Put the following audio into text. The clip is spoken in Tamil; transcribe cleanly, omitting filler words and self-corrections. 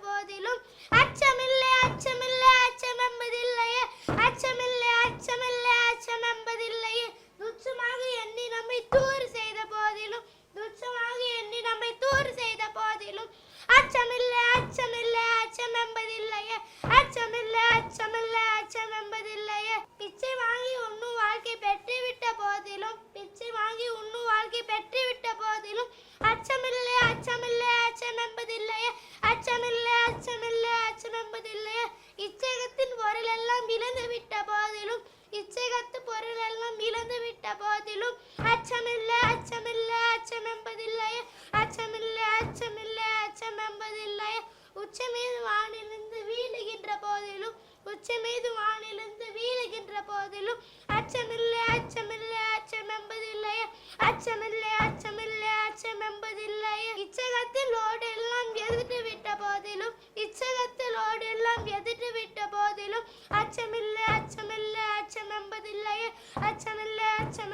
போதிலும் அச்சமில்லை அச்சமில்லை அச்சம் என்பதில்லையே அச்சமில்லை அச்சமில்லை அச்சம் என்பதில்லையே துச்சமாக எண்ணி நம்மை தூறு செய்த போதிலும் துச்சமாக எண்ணி நம்மை தூறு செய்த போதிலும் அச்சமில்லை அச்சமில்லை அச்சம் என்பதில்லையே அச்சமில்லை அச்சமில்லை அச்சம் என்பதில்லையே பிச்சை வாங்கி உண்ணும் வாழ்க்கை பெற்றுவிட்ட போதிலும் பிச்சை வாங்கி உண்ணும் வாழ்க்கை பெற்றுவிட்ட போதிலும் அச்சமில்லை அச்சமில்லை அச்சம் என்பதில்லையே அச்சமில்லை அச்சமில்லை அச்சம் என்பதில்லையே இச்சகத்தின் பொருள் எல்லாம் இழந்து விட்ட போதிலும் இச்சகத்து பொருள் எல்லாம் இழந்து விட்ட போதிலும் அச்சமில்லை அச்சமில்லை அச்சம் என்பதில்லையே அச்சமில்லை அச்சமில்லை அச்சம் என்பதில்லையே உச்ச மீது வானிலிருந்து வீழுகின்ற போதிலும் உச்ச மீது வானிலிருந்து வீழுகின்ற போதிலும் அச்சமில்லை அச்சமில்லை அச்சம் என்பதில்லையே அச்சமில்லை அச்சமில்லை அச்சம் என்பதில்லையே இச்சகத்திலோடு எல்லாம் எதிர்த்து விட்ட போதிலும் இச்சகத்திலோடு எல்லாம் எதிர்த்து விட்ட போதிலும் அச்சமில்லை அச்சமில்லை அச்சம் என்பதில்லையே அச்சமில்லை அச்சம்